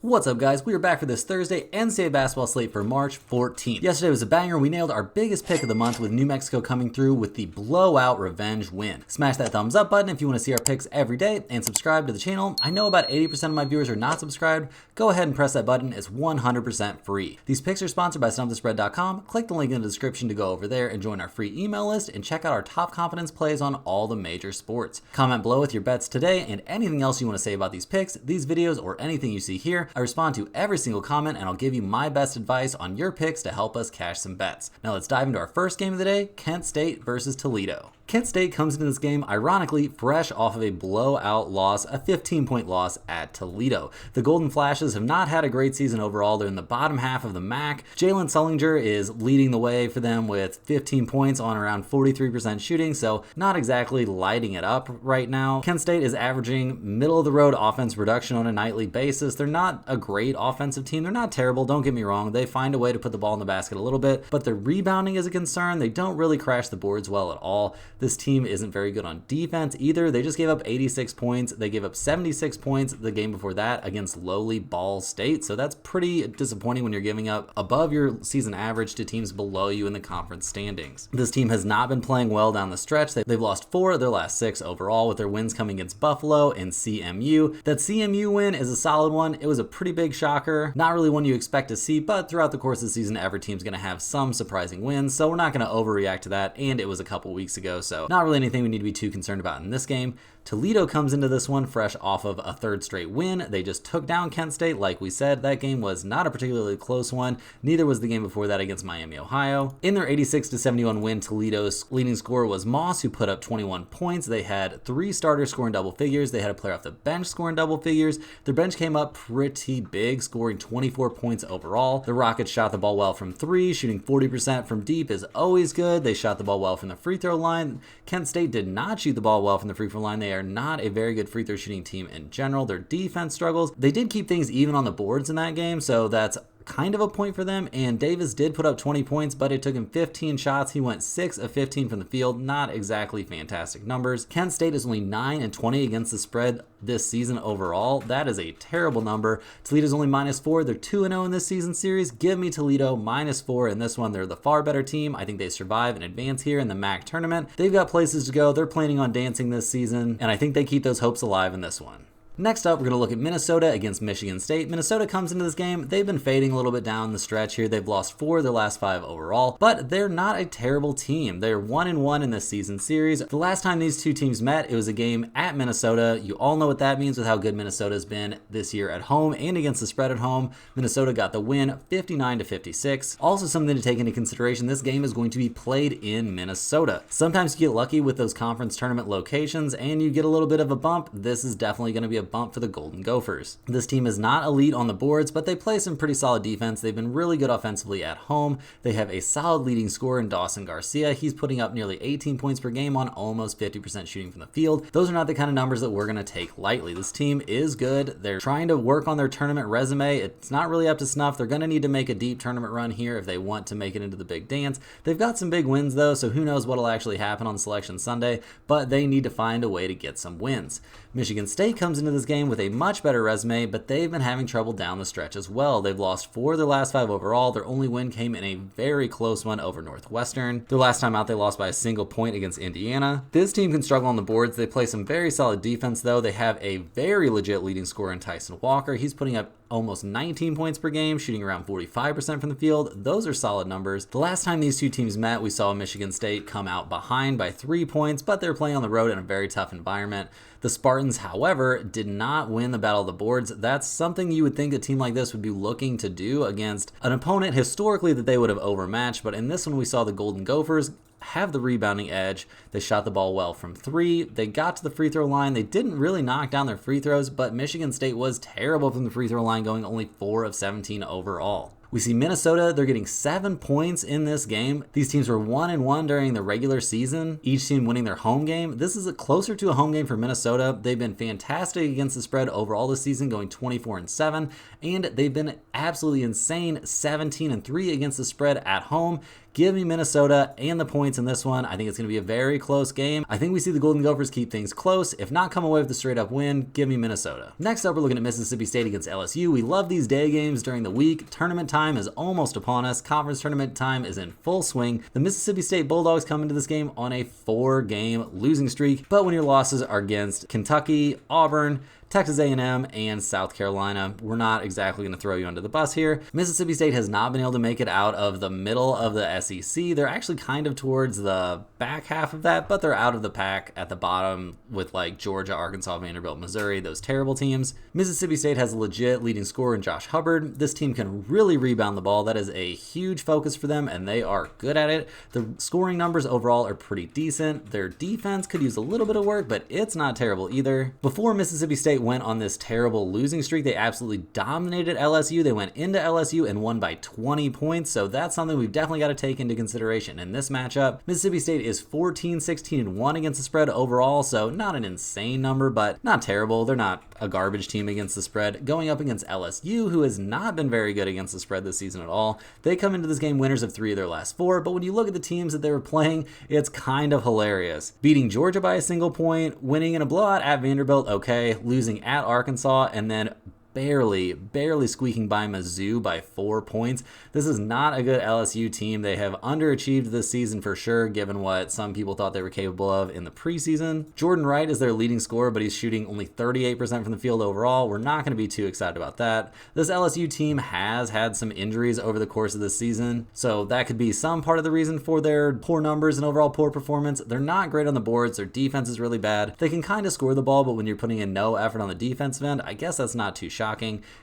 What's up, guys? We are back for this Thursday NCAA basketball slate for March 14th. Yesterday was a banger. We nailed our biggest pick of the month with New Mexico coming through with the blowout revenge win. Smash that thumbs up button if you want to see our picks every day and subscribe to the channel. I know about 80% of my viewers are not subscribed. Go ahead and press that button. It's 100% free. These picks are sponsored by StumpTheSpread.com. Click the link in the description to go over there and join our free email list and check out our top confidence plays on all the major sports. Comment below with your bets today and anything else you want to say about these picks, these videos, or anything you see here. I respond to every single comment and I'll give you my best advice on your picks to help us cash some bets. Now let's dive into our first game of the day, Kent State versus Toledo. Kent State comes into this game, ironically, fresh off of a blowout loss, a 15-point loss at Toledo. The Golden Flashes have not had a great season overall. They're in the bottom half of the MAC. Jalen Sullinger is leading the way for them with 15 points on around 43% shooting, so not exactly lighting it up right now. Kent State is averaging middle-of-the-road offense production on a nightly basis. They're not a great offensive team. They're not terrible, don't get me wrong. They find a way to put the ball in the basket a little bit, but their rebounding is a concern. They don't really crash the boards well at all. This team isn't very good on defense either. They just gave up 86 points. They gave up 76 points the game before that against lowly Ball State. So that's pretty disappointing when you're giving up above your season average to teams below you in the conference standings. This team has not been playing well down the stretch. They've lost 4 of their last 6 overall, with their wins coming against Buffalo and CMU. That CMU win is a solid one. It was a pretty big shocker. Not really one you expect to see, but throughout the course of the season, every team's going to have some surprising wins. So we're not going to overreact to that. And it was a couple weeks ago, so not really anything we need to be too concerned about in this game. Toledo comes into this one fresh off of a third straight win. They just took down Kent State. Like we said, that game was not a particularly close one. Neither was the game before that against Miami, Ohio. In their 86-71 win, Toledo's leading scorer was Moss, who put up 21 points. They had 3 starters scoring double figures. They had a player off the bench scoring double figures. Their bench came up pretty big, scoring 24 points overall. The Rockets shot the ball well from 3, shooting 40% from deep is always good. They shot the ball well from the free throw line. Kent State did not shoot the ball well from the free throw line. They are not a very good free throw shooting team in general. Their defense struggles. They did keep things even on the boards in that game, so that's kind of a point for them. And Davis did put up 20 points, but it took him 15 shots. He went 6 of 15 from the field. Not exactly fantastic numbers. Kent State is only 9-20 against the spread this season overall. That is a terrible number. Toledo's only -4. They're 2-0 in this season series. Give me Toledo -4 in this one. They're the far better team. I think they survive and advance here in the MAC tournament. They've got places to go. They're planning on dancing this season, and I think they keep those hopes alive in this one. Next up, we're going to look at Minnesota against Michigan State. Minnesota comes into this game. They've been fading a little bit down the stretch here. They've lost 4 of their last 5 overall, but they're not a terrible team. They're 1-1 in this season series. The last time these two teams met, it was a game at Minnesota. You all know what that means with how good Minnesota's been this year at home and against the spread at home. Minnesota got the win 59-56. Also something to take into consideration, this game is going to be played in Minnesota. Sometimes you get lucky with those conference tournament locations and you get a little bit of a bump. This is definitely going to be a bump for the Golden Gophers. This team is not elite on the boards, but they play some pretty solid defense. They've been really good offensively at home. They have a solid leading scorer in Dawson Garcia. He's putting up nearly 18 points per game on almost 50% shooting from the field. Those are not the kind of numbers that we're going to take lightly. This team is good. They're trying to work on their tournament resume. It's not really up to snuff. They're going to need to make a deep tournament run here if they want to make it into the big dance. They've got some big wins though, so who knows what'll actually happen on Selection Sunday, but they need to find a way to get some wins. Michigan State comes into this game with a much better resume, but they've been having trouble down the stretch as well. They've lost 4 of their last 5 overall. Their only win came in a very close one over Northwestern. Their last time out, they lost by a single point against Indiana. This team can struggle on the boards. They play some very solid defense though. They have a very legit leading scorer in Tyson Walker. He's putting up almost 19 points per game, shooting around 45% from the field. Those are solid numbers. The last time these two teams met, we saw Michigan State come out behind by 3 points, but they're playing on the road in a very tough environment. The Spartans, however, did not win the battle of the boards. That's something you would think a team like this would be looking to do against an opponent historically that they would have overmatched, but in this one we saw the Golden Gophers have the rebounding edge. They shot the ball well from 3. They got to the free throw line. They didn't really knock down their free throws, but Michigan State was terrible from the free throw line, going only 4 of 17 overall. We see Minnesota, they're getting 7 points in this game. These teams were 1-1 during the regular season, each team winning their home game. This is closer to a home game for Minnesota. They've been fantastic against the spread overall this season, going 24-7, and they've been absolutely insane, 17-3 against the spread at home. Give me Minnesota and the points in this one. I think it's going to be a very close game. I think we see the Golden Gophers keep things close. If not come away with a straight up win, give me Minnesota. Next up, we're looking at Mississippi State against LSU. We love these day games during the week. Tournament time is almost upon us. Conference tournament time is in full swing. The Mississippi State Bulldogs come into this game on a 4-game losing streak, but when your losses are against Kentucky, Auburn, Texas A&M, and South Carolina, we're not exactly going to throw you under the bus here. Mississippi State has not been able to make it out of the middle of the SEC. They're actually kind of towards the back half of that, but they're out of the pack at the bottom with like Georgia, Arkansas, Vanderbilt, Missouri, those terrible teams. Mississippi State has a legit leading scorer in Josh Hubbard. This team can really rebound the ball. That is a huge focus for them, and they are good at it. The scoring numbers overall are pretty decent. Their defense could use a little bit of work, but it's not terrible either. Before Mississippi State went on this terrible losing streak, they absolutely dominated LSU. They went into LSU and won by 20 points, so that's something we've definitely got to take into consideration in this matchup. Mississippi State is 14-16-1 against the spread overall, so not an insane number, but not terrible. They're not a garbage team against the spread. Going up against LSU, who has not been very good against the spread this season at all. They come into this game winners of 3 of their last 4, but when you look at the teams that they were playing, it's kind of hilarious. Beating Georgia by a single point, winning in a blowout at Vanderbilt, okay, losing at Arkansas, and then barely squeaking by Mizzou by 4 points. This is not a good LSU team. They have underachieved this season for sure, given what some people thought they were capable of in the preseason. Jordan Wright is their leading scorer, but he's shooting only 38% from the field overall. We're not going to be too excited about that. This LSU team has had some injuries over the course of this season, so that could be some part of the reason for their poor numbers and overall poor performance. They're not great on the boards. Their defense is really bad. They can kind of score the ball, but when you're putting in no effort on the defensive end, I guess that's not too shocking.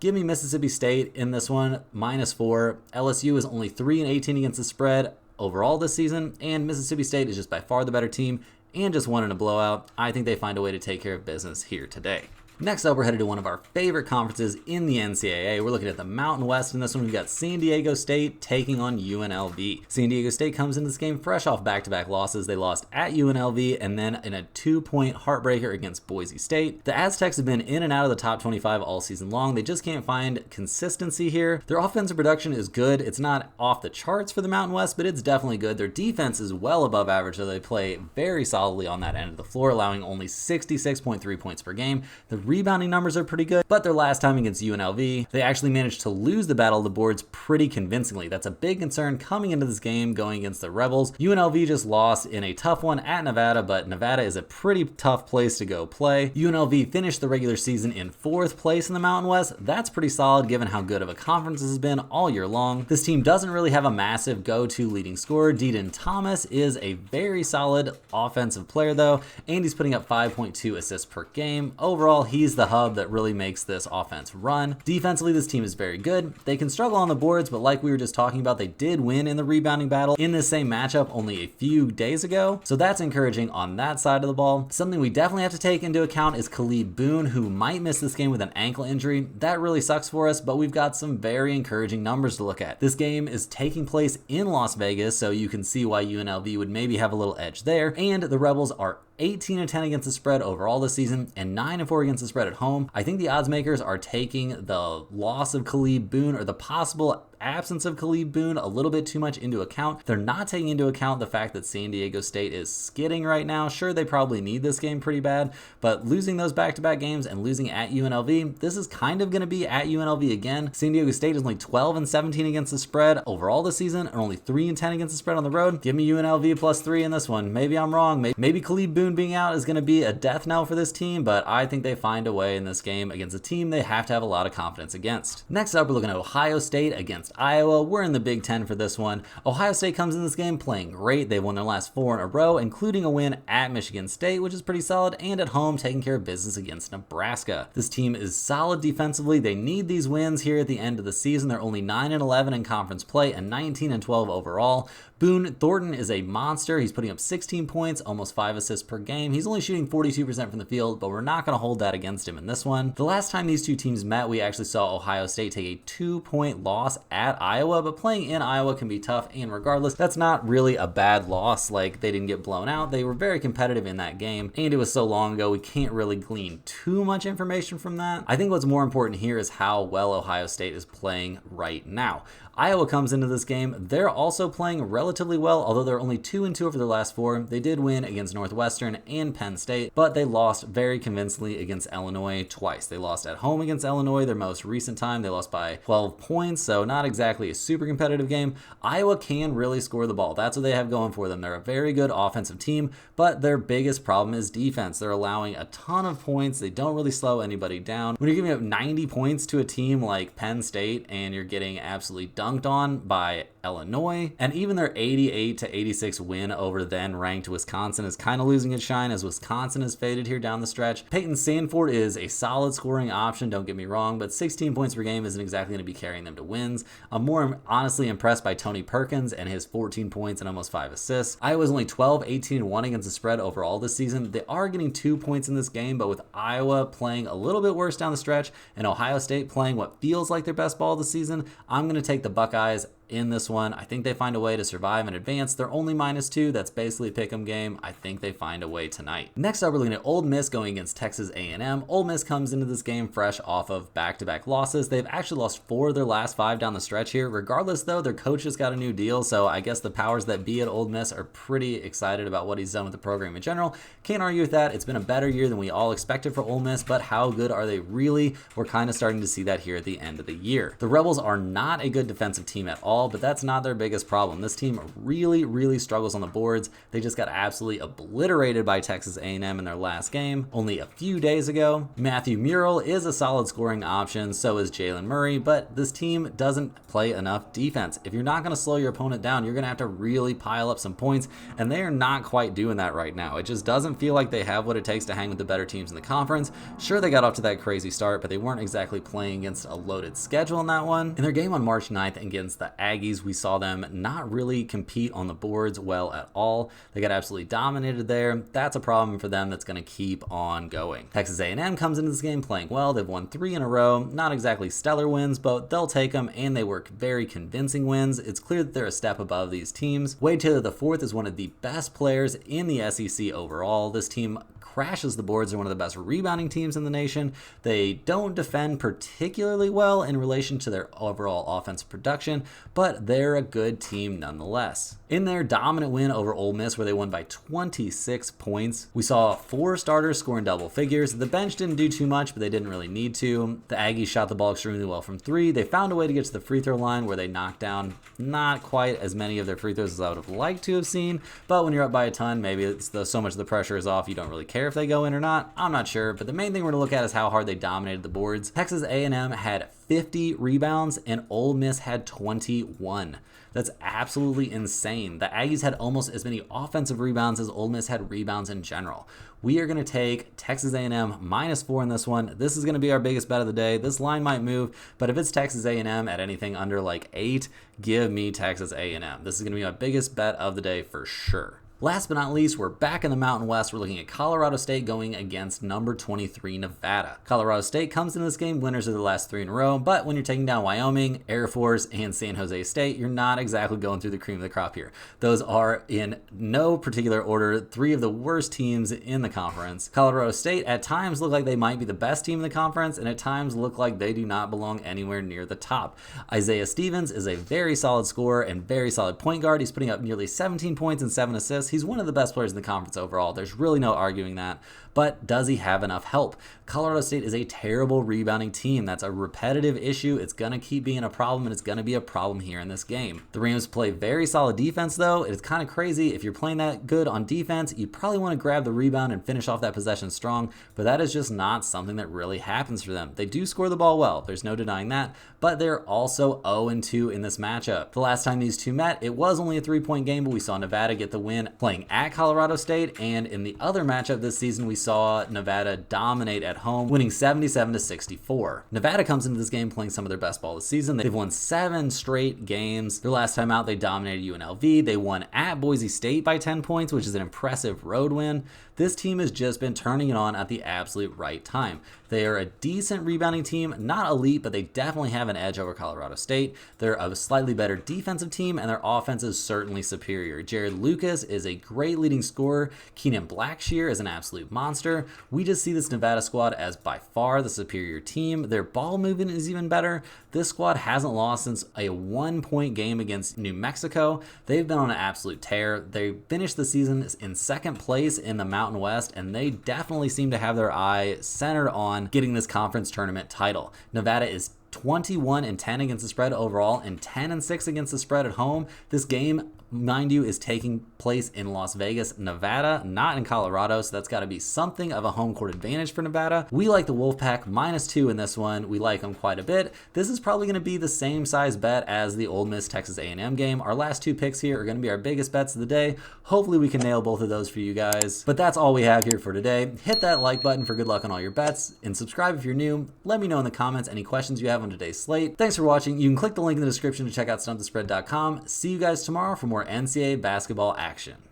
Give me Mississippi State in this one, -4. LSU is only 3-18 against the spread overall this season, and Mississippi State is just by far the better team and just won in a blowout. I think they find a way to take care of business here today. Next up, we're headed to one of our favorite conferences in the NCAA. We're looking at the Mountain West. In this one, we've got San Diego State taking on UNLV. San Diego State comes into this game fresh off back-to-back losses. They lost at UNLV and then in a 2-point heartbreaker against Boise State. The Aztecs have been in and out of the top 25 all season long. They just can't find consistency here. Their offensive production is good. It's not off the charts for the Mountain West, but it's definitely good. Their defense is well above average, so they play very solidly on that end of the floor, allowing only 66.3 points per game. The rebounding numbers are pretty good, but their last time against UNLV, they actually managed to lose the battle of the boards pretty convincingly. That's a big concern coming into this game going against the Rebels. UNLV just lost in a tough one at Nevada, but Nevada is a pretty tough place to go play. UNLV finished the regular season in 4th place in the Mountain West. That's pretty solid given how good of a conference this has been all year long. This team doesn't really have a massive go-to leading scorer. Deaton Thomas is a very solid offensive player though, and he's putting up 5.2 assists per game. Overall, he's the hub that really makes this offense run. Defensively, this team is very good. They can struggle on the boards, but like we were just talking about, they did win in the rebounding battle in this same matchup only a few days ago. So that's encouraging on that side of the ball. Something we definitely have to take into account is Khalid Boone, who might miss this game with an ankle injury. That really sucks for us, but we've got some very encouraging numbers to look at. This game is taking place in Las Vegas, so you can see why UNLV would maybe have a little edge there. And the Rebels are 18-10 against the spread overall this season and 9-4 against the spread at home. I think the odds makers are taking the loss of Khalid Boone or the possible absence of Khalid Boone a little bit too much into account. They're not taking into account the fact that San Diego State is skidding right now. Sure, they probably need this game pretty bad, but losing those back-to-back games and losing at UNLV, this is kind of going to be at UNLV again. San Diego State is only 12-17 against the spread overall this season and only 3-10 against the spread on the road. Give me UNLV +3 in this one. Maybe I'm wrong. Maybe Khalid Boone being out is going to be a death knell for this team, but I think they find a way in this game against a team they have to have a lot of confidence against. Next up, we're looking at Ohio State against Iowa. We're in the Big Ten for this one. Ohio State comes in this game playing great. They've won their last 4 in a row, including a win at Michigan State, which is pretty solid, and at home taking care of business against Nebraska. This team is solid defensively. They need these wins here at the end of the season. They're only 9-11 in conference play and 19-12 overall, Boone Thornton is a monster. He's putting up 16 points, almost 5 assists per game. He's only shooting 42% from the field, but we're not going to hold that against him in this one. The last time these two teams met, we actually saw Ohio State take a 2-point loss at Iowa, but playing in Iowa can be tough, and regardless, that's not really a bad loss. Like, they didn't get blown out. They were very competitive in that game, and it was so long ago, we can't really glean too much information from that. I think what's more important here is how well Ohio State is playing right now. Iowa comes into this game. They're also playing relatively well, although they're only 2-2 over their last 4. They did win against Northwestern and Penn State, but they lost very convincingly against Illinois twice. They lost at home against Illinois, their most recent time. They lost by 12 points, so not exactly a super competitive game. Iowa can really score the ball. That's what they have going for them. They're a very good offensive team, but their biggest problem is defense. They're allowing a ton of points. They don't really slow anybody down. When you're giving up 90 points to a team like Penn State and you're getting absolutely dunked on by Illinois, and even their 88-86 win over then ranked Wisconsin is kind of losing its shine as Wisconsin has faded here down the stretch. Peyton Sandford is a solid scoring option, don't get me wrong, but 16 points per game isn't exactly going to be carrying them to wins. I'm more honestly impressed by Tony Perkins and his 14 points and almost 5 assists. Iowa's only 12-18-1 against the spread overall this season. They are getting 2 points in this game, but with Iowa playing a little bit worse down the stretch and Ohio State playing what feels like their best ball this season, I'm going to take the Buckeyes in this one. I think they find a way to survive and advance. They're only -2. That's basically a pick'em game. I think they find a way tonight. Next up, we're looking at Ole Miss going against Texas A&M. Ole Miss comes into this game fresh off of back-to-back losses. They've actually lost 4 of their last 5 down the stretch here. Regardless, though, their coach just got a new deal, so I guess the powers that be at Ole Miss are pretty excited about what he's done with the program in general. Can't argue with that. It's been a better year than we all expected for Ole Miss, but how good are they really? We're kind of starting to see that here at the end of the year. The Rebels are not a good defensive team at all, but that's not their biggest problem. This team really struggles on the boards. They just got absolutely obliterated by Texas A&M in their last game only a few days ago. Matthew Murrell is a solid scoring option, so is Jalen Murray, but this team doesn't play enough defense. If you're not going to slow your opponent down, you're going to have to really pile up some points, and they are not quite doing that right now. It just doesn't feel like they have what it takes to hang with the better teams in the conference. Sure, they got off to that crazy start, but they weren't exactly playing against a loaded schedule in that one. In their game on March 9th against the Aggies, we saw them not really compete on the boards well at all. They got absolutely dominated there. That's a problem for them that's going to keep on going. Texas A&M comes into this game playing well. They've won 3 in a row. Not exactly stellar wins, but they'll take them, and they were very convincing wins. It's clear that they're a step above these teams. Wade Taylor IV is one of the best players in the SEC overall. This team crashes the boards. They're one of the best rebounding teams in the nation. They don't defend particularly well in relation to their overall offensive production, but they're a good team nonetheless. In their dominant win over Ole Miss, where they won by 26 points, we saw 4 starters scoring double figures. The bench didn't do too much, but they didn't really need to. The Aggies shot the ball extremely well from 3. They found a way to get to the free throw line where they knocked down not quite as many of their free throws as I would have liked to have seen, but when you're up by a ton, maybe it's so much of the pressure is off, you don't really care if they go in or not. I'm not sure, but the main thing we're going to look at is how hard they dominated the boards. Texas A&M had 50 rebounds and Ole Miss had 21. That's absolutely insane. The Aggies had almost as many offensive rebounds as Ole Miss had rebounds in general. We are going to take Texas A&M -4 in this one. This is going to be our biggest bet of the day. This line might move, but if it's Texas A&M at anything under like 8, give me Texas A&M. This is going to be my biggest bet of the day for sure. Last but not least, we're back in the Mountain West. We're looking at Colorado State going against number 23 Nevada. Colorado State comes into this game winners of the last 3 in a row, but when you're taking down Wyoming, Air Force, and San Jose State, you're not exactly going through the cream of the crop here. Those are, in no particular order, 3 of the worst teams in the conference. Colorado State at times look like they might be the best team in the conference, and at times look like they do not belong anywhere near the top. Isaiah Stevens is a very solid scorer and very solid point guard. He's putting up nearly 17 points and 7 assists. He's one of the best players in the conference overall. There's really no arguing that. But does he have enough help? Colorado State is a terrible rebounding team. That's a repetitive issue. It's going to keep being a problem, and it's going to be a problem here in this game. The Rams play very solid defense, though. It's kind of crazy. If you're playing that good on defense, you probably want to grab the rebound and finish off that possession strong, but that is just not something that really happens for them. They do score the ball well. There's no denying that, but they're also 0-2 in this matchup. The last time these two met, it was only a 3-point game, but we saw Nevada get the win playing at Colorado State, and in the other matchup this season, we saw saw Nevada dominate at home, winning 77-64. Nevada comes into this game playing some of their best ball this season. They've won 7 straight games. Their last time out, they dominated UNLV. They won at Boise State by 10 points, which is an impressive road win. This team has just been turning it on at the absolute right time. They are a decent rebounding team, not elite, but they definitely have an edge over Colorado State. They're a slightly better defensive team, and their offense is certainly superior. Jared Lucas is a great leading scorer. Keenan Blackshear is an absolute monster. We just see this Nevada squad as by far the superior team. Their ball movement is even better. This squad hasn't lost since a 1-point game against New Mexico. They've been on an absolute tear. They finished the season in second place in the Mountain West, and they definitely seem to have their eye centered on getting this conference tournament title. Nevada is 21-10 against the spread overall and 10-6 against the spread at home. This game, mind you, is taking place in Las Vegas, Nevada, not in Colorado, so that's got to be something of a home court advantage for Nevada. We like the Wolfpack -2 in this one. We like them quite a bit. This is probably going to be the same size bet as the Ole Miss Texas A&M game. Our last 2 picks here are going to be our biggest bets of the day. Hopefully we can nail both of those for you guys. But that's all we have here for today. Hit that like button for good luck on all your bets, and subscribe if you're new. Let me know in the comments any questions you have on today's slate. Thanks for watching. You can click the link in the description to check out stumpthespread.com. See you guys tomorrow for more NCAA basketball action.